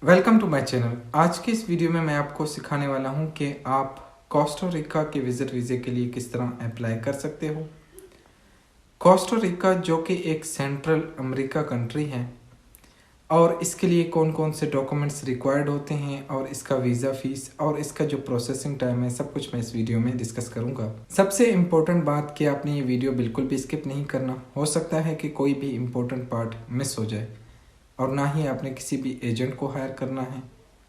Welcome to my channel. आज की इस वीडियो में मैं आपको सिखाने वाला हूं कि आप कोस्टा रिका के विजिट वीज़े के लिए किस तरह अप्लाई कर सकते हो। कोस्टा रिका जो कि एक सेंट्रल अमेरिका कंट्री है और इसके लिए कौन कौन से डॉक्यूमेंट्स रिक्वायर्ड होते हैं और इसका वीज़ा फीस और इसका जो प्रोसेसिंग टाइम है, सब कुछ मैं इस वीडियो में डिस्कस करूंगा। सबसे इम्पोर्टेंट बात कि आपने ये वीडियो बिल्कुल भी स्किप नहीं करना। हो सकता है कि कोई भी इम्पोर्टेंट पार्ट मिस हो जाए। और ना ही आपने किसी भी एजेंट को हायर करना है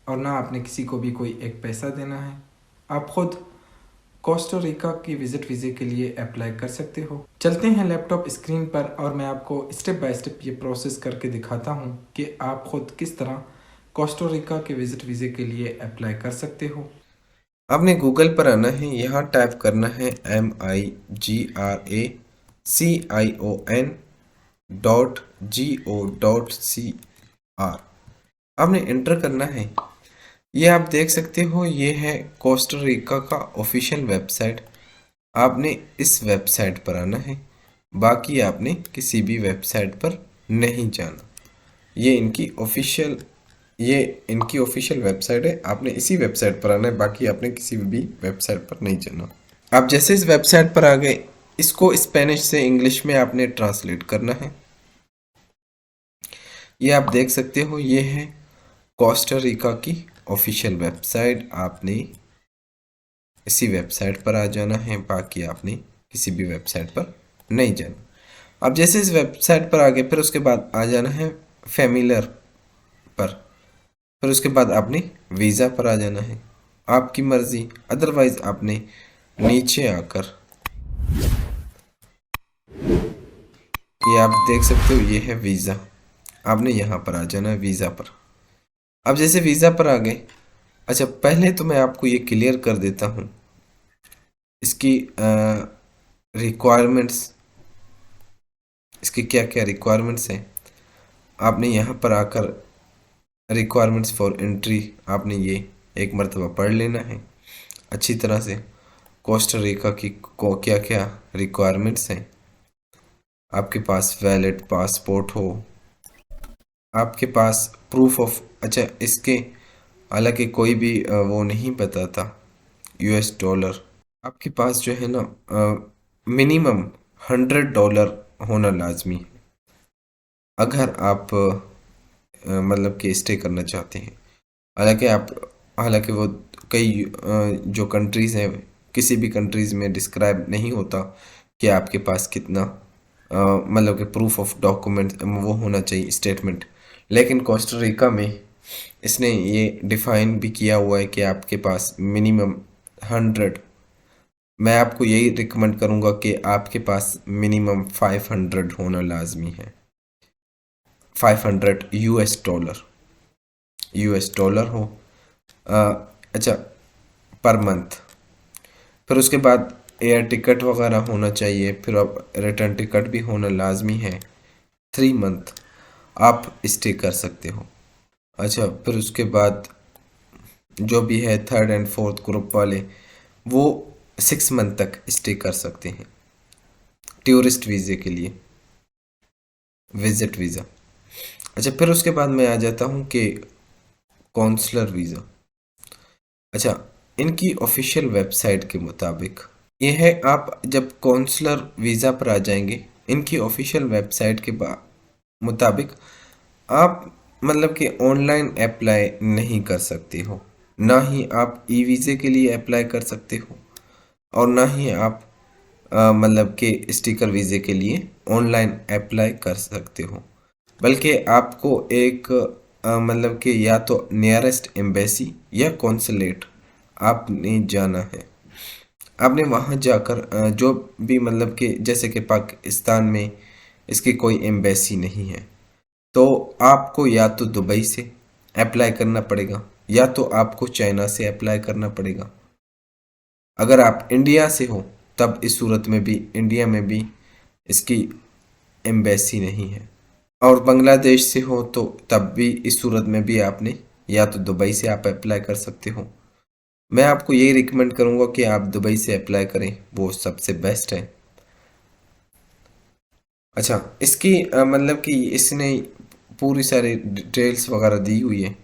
और ना आपने किसी को भी कोई एक पैसा देना है। आप खुद कोस्टा रिका की विजिट वीज़े के लिए अप्लाई कर सकते हो। चलते हैं लैपटॉप स्क्रीन पर और मैं आपको स्टेप बाय स्टेप ये प्रोसेस करके दिखाता हूँ कि आप खुद किस तरह कोस्टा रिका के विजिट वीज़े के लिए अप्लाई कर सकते हो। आपने गूगल पर आना है, यहाँ टाइप करना है MIGRACION.GO.CR। आपने इंटर करना है। ये आप देख सकते हो, ये है कोस्टा रिका का ऑफिशियल वेबसाइट। आपने इस वेबसाइट पर आना है, बाकी आपने किसी भी वेबसाइट पर नहीं जाना। ये इनकी ऑफिशियल वेबसाइट है। आपने इसी वेबसाइट पर आना है, बाकी आपने किसी भी वेबसाइट पर नहीं जाना। आप जैसे इस वेबसाइट पर आ गए, इसको स्पेनिश से इंग्लिश में आपने ट्रांसलेट करना है। ये आप देख सकते हो, ये है कोस्टा रिका की ऑफिशियल वेबसाइट। आपने इसी वेबसाइट पर आ जाना है, बाकी आपने किसी भी वेबसाइट पर नहीं जाना। आप जैसे इस वेबसाइट पर आ गए, फिर उसके बाद आ जाना है फैमिलियर पर। फिर उसके बाद आपने वीज़ा पर आ जाना है, आपकी मर्ज़ी। अदरवाइज़ आपने नीचे आकर, ये आप देख सकते हो, ये है वीज़ा। आपने यहाँ पर आ जाना है वीज़ा पर। अब जैसे वीज़ा पर आ गए, अच्छा पहले तो मैं आपको ये क्लियर कर देता हूँ इसकी रिक्वायरमेंट्स, इसकी क्या क्या रिक्वायरमेंट्स हैं। आपने यहाँ पर आकर रिक्वायरमेंट्स फॉर एंट्री आपने ये एक मरतबा पढ़ लेना है अच्छी तरह से। कोस्टा रिका की को क्या क्या रिक्वायरमेंट्स हैं। आपके पास वैलिड पासपोर्ट हो, आपके पास प्रूफ ऑफ, अच्छा इसके हालांकि कोई भी वो नहीं बताता US डॉलर। आपके पास जो है ना मिनिमम $100 होना लाजमी है अगर आप मतलब कि स्टे करना चाहते हैं। हालांकि वो कई जो कंट्रीज़ हैं, किसी भी कंट्रीज़ में डिस्क्राइब नहीं होता कि आपके पास कितना मतलब कि प्रूफ ऑफ डॉक्यूमेंट वो होना चाहिए, स्टेटमेंट। लेकिन कोस्टा रिका में इसने ये डिफ़ाइन भी किया हुआ है कि आपके पास मिनिमम 100, मैं आपको यही रिकमेंड करूँगा कि आपके पास मिनिमम 500 होना लाजमी है। 500 US डॉलर हो। अच्छा, पर मंथ। फिर उसके बाद एयर टिकट वगैरह होना चाहिए। फिर अब रिटर्न टिकट भी होना लाजमी है। 3 मंथ आप स्टे कर सकते हो। अच्छा, फिर उसके बाद जो भी है थर्ड एंड फोर्थ ग्रुप वाले, वो 6 मंथ तक स्टे कर सकते हैं टूरिस्ट वीज़े के लिए, विजिट वीज़ा। अच्छा, फिर उसके बाद मैं आ जाता हूँ कि कौंसलर वीज़ा। अच्छा, इनकी ऑफिशियल वेबसाइट के मुताबिक ये है, आप जब कौंसलर वीज़ा पर आ जाएंगे, इनकी ऑफिशियल वेबसाइट के मुताबिक आप मतलब कि ऑनलाइन अप्लाई नहीं कर सकते हो। ना ही आप ई वीज़े के लिए अप्लाई कर सकते हो और ना ही आप मतलब कि स्टिकर वीज़े के लिए ऑनलाइन अप्लाई कर सकते हो। बल्कि आपको एक मतलब कि या तो नियरेस्ट एम्बेसी या कॉन्सुलेट आपने जाना है। आपने वहाँ जाकर जो भी मतलब कि जैसे कि पाकिस्तान में इसकी कोई एम्बेसी नहीं है, तो आपको या तो दुबई से अप्लाई करना पड़ेगा या तो आपको चाइना से अप्लाई करना पड़ेगा। अगर आप इंडिया से हो, तब इस सूरत में भी इंडिया में भी इसकी एम्बेसी नहीं है। और बांग्लादेश से हो तो तब भी इस सूरत में भी आपने या तो दुबई से आप अप्लाई कर सकते हो। मैं आपको यही रिकमेंड करूँगा कि आप दुबई से अप्लाई करें, वो सबसे बेस्ट है। अच्छा, इसकी मतलब कि इसने पूरी सारी डिटेल्स वगैरह दी हुई है।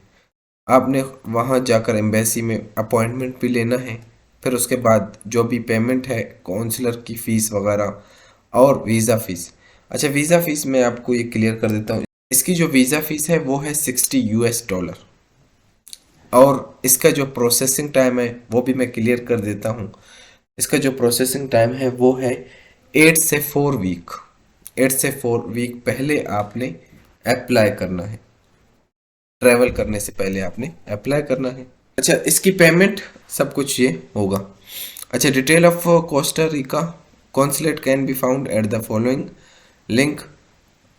आपने वहाँ जाकर एम्बेसी में अपॉइंटमेंट भी लेना है। फिर उसके बाद जो भी पेमेंट है काउंसलर की फ़ीस वगैरह और वीज़ा फ़ीस। अच्छा, वीज़ा फ़ीस मैं आपको ये क्लियर कर देता हूँ। इसकी जो वीज़ा फ़ीस है वो है $60 और इसका जो प्रोसेसिंग टाइम है वो भी मैं क्लियर कर देता हूँ। इसका जो प्रोसेसिंग टाइम है वो है 8 से 4 वीक। 8 से 4 वीक पहले आपने अप्लाई करना है। ट्रैवल करने से पहले आपने अप्लाई करना है। अच्छा, इसकी पेमेंट सब कुछ ये होगा। अच्छा, detail of Costa Rica consulate can be found at the following link.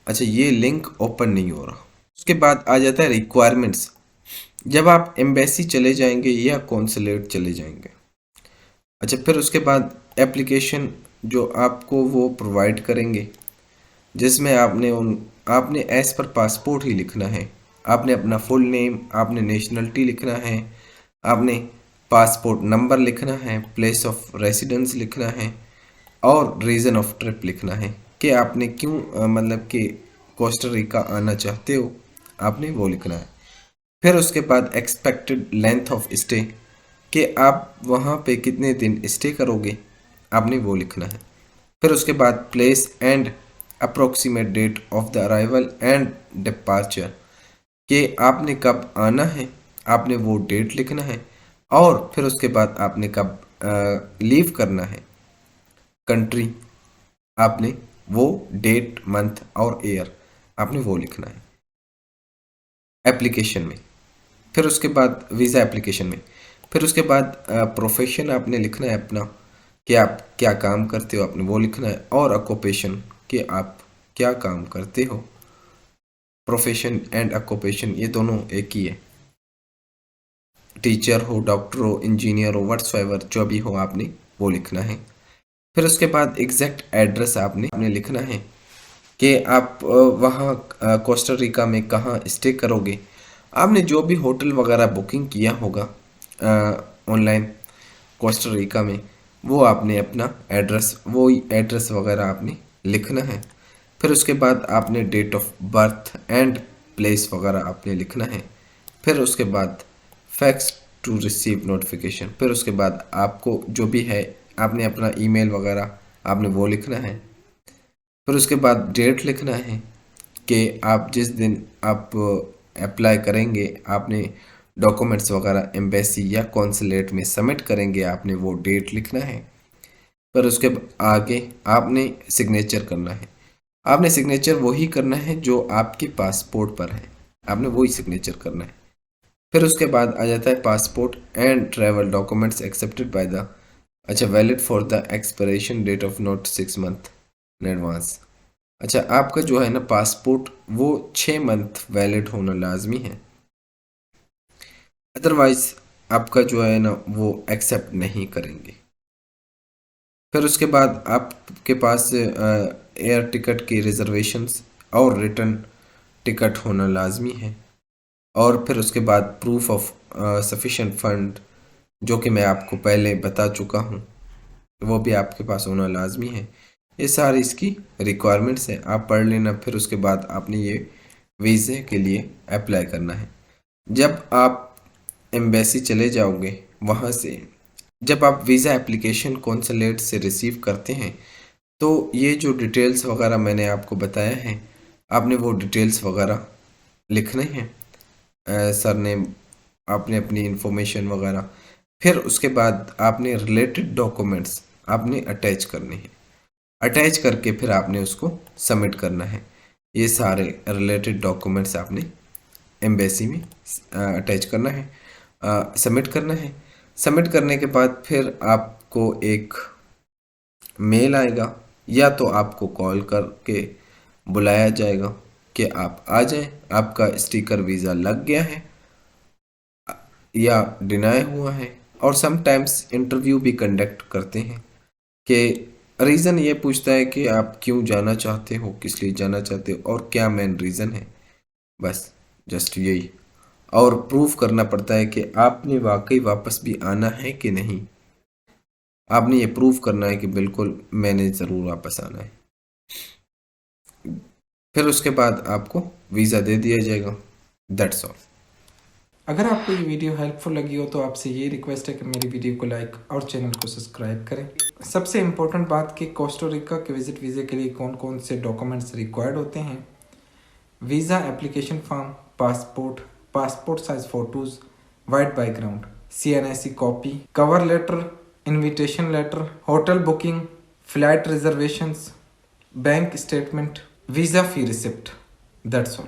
अच्छा, ये लिंक ओपन नहीं हो रहा। उसके बाद आ जाता है रिक्वायरमेंट्स। जब आप एम्बेसी चले जाएंगे या कॉन्सुलेट चले जाएंगे, अच्छा, फिर उसके बाद एप्लीकेशन जो आपको वो प्रोवाइड करेंगे, जिसमें आपने एज पर पासपोर्ट ही लिखना है। आपने अपना फुल नेम, आपने नेशनलिटी लिखना है, आपने पासपोर्ट नंबर लिखना है, प्लेस ऑफ रेसिडेंस लिखना है और रीज़न ऑफ ट्रिप लिखना है कि आपने क्यों मतलब कि कोस्टा रिका आना चाहते हो, आपने वो लिखना है। फिर उसके बाद एक्सपेक्टेड लेंथ ऑफ स्टे कि आप वहाँ पे कितने दिन स्टे करोगे, आपने वो लिखना है। फिर उसके बाद place and approximate date of the arrival and departure कि आपने कब आना है, आपने वो डेट लिखना है। और फिर उसके बाद आपने कब लीव करना है कंट्री, आपने वो डेट, मंथ और ईयर आपने वो लिखना है एप्लीकेशन में। फिर उसके बाद वीज़ा एप्लीकेशन में। फिर उसके बाद प्रोफेशन आपने लिखना है अपना कि आप क्या काम करते हो, आपने वो लिखना है। और ऑक्यूपेशन कि आप क्या काम करते हो। प्रोफेशन एंड ऑक्यूपेशन ये दोनों एक ही है। टीचर हो, डॉक्टर हो, इंजीनियर हो, व्हाट्सएवर जो भी हो आपने वो लिखना है। फिर उसके बाद एग्जैक्ट एड्रेस आपने लिखना है कि आप वहाँ कोस्टा रिका में कहाँ स्टे करोगे। आपने जो भी होटल वगैरह बुकिंग किया होगा ऑनलाइन कोस्टा रिका में, वो आपने अपना एड्रेस, वो एड्रेस वगैरह आपने लिखना है। फिर उसके बाद आपने date of birth and place वगैरह आपने लिखना है। फिर उसके बाद फैक्स टू रिसीव नोटिफिकेशन। फिर उसके बाद आपको जो भी है आपने अपना ईमेल वगैरह आपने वो लिखना है। फिर उसके बाद डेट लिखना है कि आप जिस दिन आप अप्लाई करेंगे, आपने डॉक्यूमेंट्स वगैरह एम्बेसी या कॉन्सुलेट में सबमिट करेंगे, आपने वो डेट लिखना है। फिर उसके आगे आपने सिग्नेचर करना है। आपने सिग्नेचर वही करना है जो आपके पासपोर्ट पर है, आपने वही सिग्नेचर करना है। फिर उसके बाद आ जाता है passport and travel documents accepted by the, अच्छा, valid for the expiration date of not 6 month in advance. अच्छा, आपका जो है ना पासपोर्ट वो 6 मंथ वैलिड होना लाजमी है, अदरवाइज आपका जो है ना वो एक्सेप्ट नहीं करेंगे। फिर उसके बाद आपके पास एयर टिकट की रिजर्वेशंस और रिटर्न टिकट होना लाजमी है। और फिर उसके बाद प्रूफ ऑफ सफिशेंट फंड जो कि मैं आपको पहले बता चुका हूँ, वो भी आपके पास होना लाजमी है। ये सारी इसकी रिक्वायरमेंट्स हैं, आप पढ़ लेना। फिर उसके बाद आपने ये वीज़े के लिए अप्लाई करना है। जब आप एम्बेसी चले जाओगे, वहाँ से जब आप वीज़ा एप्लीकेशन कॉन्सुलेट से रिसीव करते हैं, तो ये जो डिटेल्स वगैरह मैंने आपको बताया है, आपने वो डिटेल्स वगैरह लिखने हैं, सरनेम, आपने अपनी इंफॉर्मेशन वगैरह। फिर उसके बाद आपने रिलेटेड डॉक्यूमेंट्स आपने अटैच करने हैं। अटैच करके फिर आपने उसको सबमिट करना है। ये सारे रिलेटेड डॉक्यूमेंट्स आपने एम्बेसी में अटैच करना है, सबमिट करना है। सबमिट करने के बाद फिर आपको एक मेल आएगा या तो आपको कॉल करके बुलाया जाएगा कि आप आ जाएं, आपका स्टिकर वीज़ा लग गया है या डिनाई हुआ है। और समटाइम्स इंटरव्यू भी कंडक्ट करते हैं कि रीज़न ये पूछता है कि आप क्यों जाना चाहते हो, किस लिए जाना चाहते हो और क्या मेन रीज़न है, बस जस्ट यही। और प्रूफ करना पड़ता है कि आपने वाकई वापस भी आना है कि नहीं। आपने ये प्रूफ करना है कि बिल्कुल मैंने ज़रूर वापस आना है। फिर उसके बाद आपको वीज़ा दे दिया जाएगा। That's all. अगर आपको ये वीडियो हेल्पफुल लगी हो तो आपसे ये रिक्वेस्ट है कि मेरी वीडियो को लाइक और चैनल को सब्सक्राइब करें। सबसे इम्पोर्टेंट बात कि कोस्टारिका के विजिट वीज़े के लिए कौन कौन से डॉक्यूमेंट्स रिक्वायर्ड होते हैं। Visa application form, passport size photos, white background, CNIC copy, cover letter, invitation letter, hotel booking, flight reservations, bank statement, visa fee receipt. That's all.